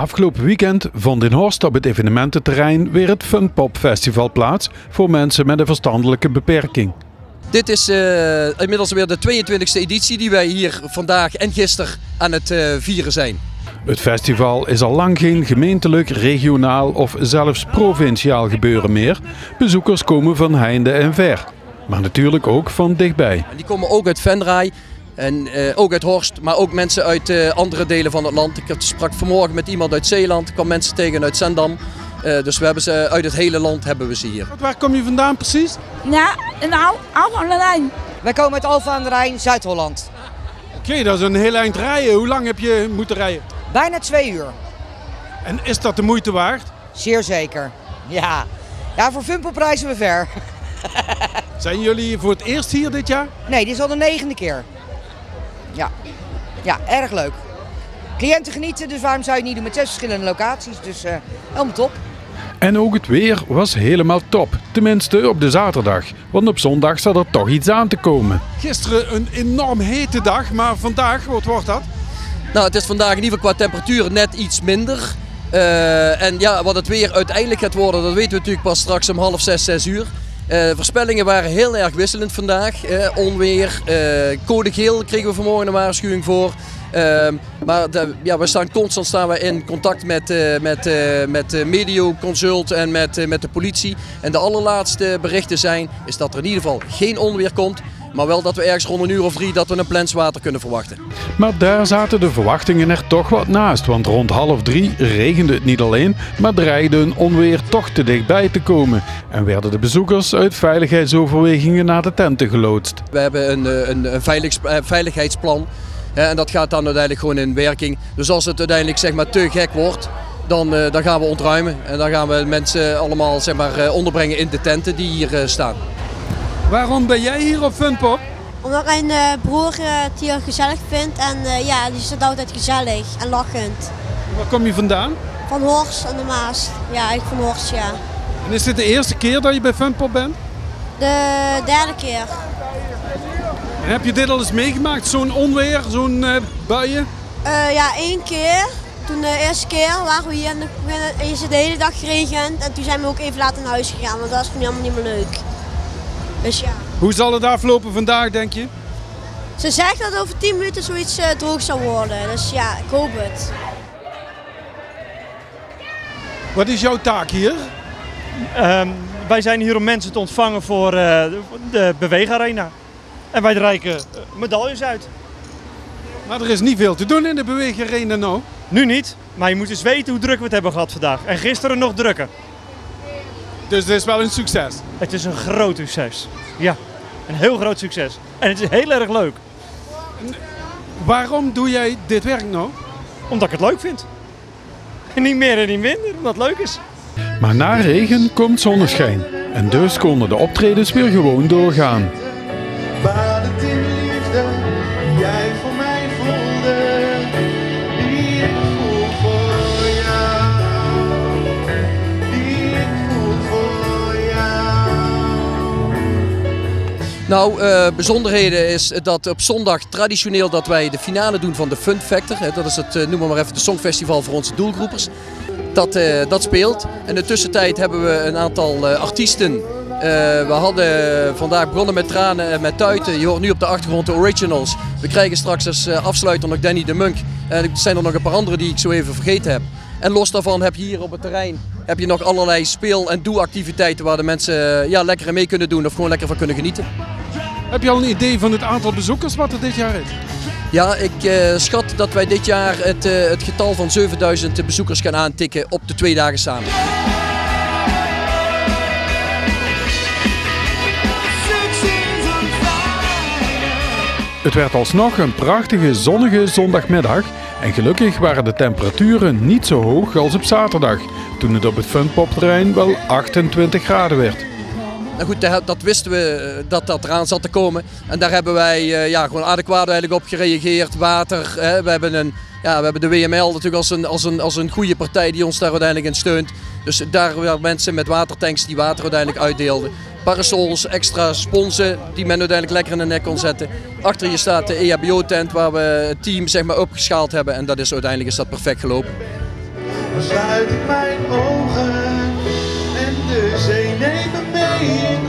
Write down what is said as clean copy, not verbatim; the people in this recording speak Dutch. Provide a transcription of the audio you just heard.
Afgelopen weekend vond in Horst op het evenemententerrein weer het Funpop Festival plaats voor mensen met een verstandelijke beperking. Dit is inmiddels weer de 22e editie die wij hier vandaag en gisteren aan het vieren zijn. Het festival is al lang geen gemeentelijk, regionaal of zelfs provinciaal gebeuren meer. Bezoekers komen van heinde en ver, maar natuurlijk ook van dichtbij. Die komen ook uit Venray en ook uit Horst, maar ook mensen uit andere delen van het land. Ik sprak vanmorgen met iemand uit Zeeland, ik kwam mensen tegen uit Zandam. Dus we hebben ze uit het hele land hebben we ze hier. Waar kom je vandaan precies? Ja, nou, Alphen aan de Rijn. Wij komen uit Alphen aan de Rijn, Zuid-Holland. Oké, dat is een heel eind rijden. Hoe lang heb je moeten rijden? Bijna 2 uur. En is dat de moeite waard? Zeer zeker. Ja, voor Funpop reizen we ver. Zijn jullie voor het eerst hier dit jaar? Nee, dit is al de 9e keer. Ja, erg leuk. Cliënten genieten, dus waarom zou je het niet doen met 6 verschillende locaties. Dus helemaal top. En ook het weer was helemaal top. Tenminste op de zaterdag. Want op zondag zat er toch iets aan te komen. Gisteren een enorm hete dag, maar vandaag, wat wordt dat? Nou, het is vandaag in ieder geval qua temperatuur net iets minder. En ja, wat het weer uiteindelijk gaat worden, dat weten we natuurlijk pas straks om 5:30, 6 uur. Voorspellingen waren heel erg wisselend vandaag. Onweer, code geel kregen we vanmorgen een waarschuwing voor. Maar we staan constant in contact met Medio Consult en met de politie. En de allerlaatste berichten is dat er in ieder geval geen onweer komt. Maar wel dat we ergens rond 1 uur of 3 dat we een plenswater kunnen verwachten. Maar daar zaten de verwachtingen er toch wat naast. Want rond 2:30 regende het niet alleen, maar dreigde een onweer toch te dichtbij te komen. En werden de bezoekers uit veiligheidsoverwegingen naar de tenten geloodst. We hebben een veiligheidsplan. En dat gaat dan uiteindelijk gewoon in werking. Dus als het uiteindelijk zeg maar te gek wordt, dan gaan we ontruimen. En dan gaan we mensen allemaal zeg maar, onderbrengen in de tenten die hier staan. Waarom ben jij hier op Funpop? Omdat mijn broer het hier gezellig vindt en die is het altijd gezellig en lachend. Waar kom je vandaan? Van Horst aan de Maas. Ja, ik van Horst, ja. En is dit de eerste keer dat je bij Funpop bent? De 3e keer. En heb je dit al eens meegemaakt, zo'n onweer, zo'n buien? Ja, 1 keer. Toen de eerste keer waren we hier en is het de hele dag geregend. En toen zijn we ook even later naar huis gegaan, want dat was gewoon helemaal niet meer leuk. Dus ja. Hoe zal het aflopen vandaag, denk je? Ze zegt dat over 10 minuten zoiets droog zal worden. Dus ja, ik hoop het. Wat is jouw taak hier? Wij zijn hier om mensen te ontvangen voor de Beweegarena. En wij reiken medailles uit. Maar er is niet veel te doen in de Beweegarena nou. Nu niet, maar je moet eens weten hoe druk we het hebben gehad vandaag. En gisteren nog drukker. Dus het is wel een succes? Het is een groot succes. Ja, een heel groot succes. En het is heel erg leuk. Waarom doe jij dit werk nou? Omdat ik het leuk vind. En niet meer en niet minder, omdat het leuk is. Maar na regen komt zonneschijn. En dus konden de optredens weer gewoon doorgaan. Waar het in liefde jij voor mij voelde, die ik voel voor jou, die ik voel voor jou. Nou, bijzonderheden is dat op zondag traditioneel dat wij de finale doen van de Fun Factor. Dat is het, noem maar even, de Songfestival voor onze doelgroepers. Dat speelt. In de tussentijd hebben we een aantal artiesten. We hadden vandaag begonnen met Tranen en met Tuiten. Je hoort nu op de achtergrond de Originals. We krijgen straks als afsluiter nog Danny de Munk. En er zijn er nog een paar andere die ik zo even vergeten heb. En los daarvan heb je hier op het terrein nog allerlei speel- en doe-activiteiten waar de mensen lekker in mee kunnen doen of gewoon lekker van kunnen genieten. Heb je al een idee van het aantal bezoekers wat er dit jaar is? Ja, ik schat dat wij dit jaar het getal van 7000 bezoekers gaan aantikken op de 2 dagen samen. Het werd alsnog een prachtige zonnige zondagmiddag en gelukkig waren de temperaturen niet zo hoog als op zaterdag, toen het op het Funpop-terrein wel 28 graden werd. Nou goed, dat wisten we dat eraan zat te komen en daar hebben wij gewoon adequaat eigenlijk op gereageerd. Water, we hebben de WML natuurlijk als een goede partij die ons daar uiteindelijk in steunt. Dus daar waren mensen met watertanks die water uiteindelijk uitdeelden. Parasols, extra sponsen die men uiteindelijk lekker in de nek kon zetten. Achter je staat de EHBO-tent waar we het team zeg maar opgeschaald hebben en uiteindelijk is dat perfect gelopen. dan sluit ik mijn ogen en de zee neemt me mee.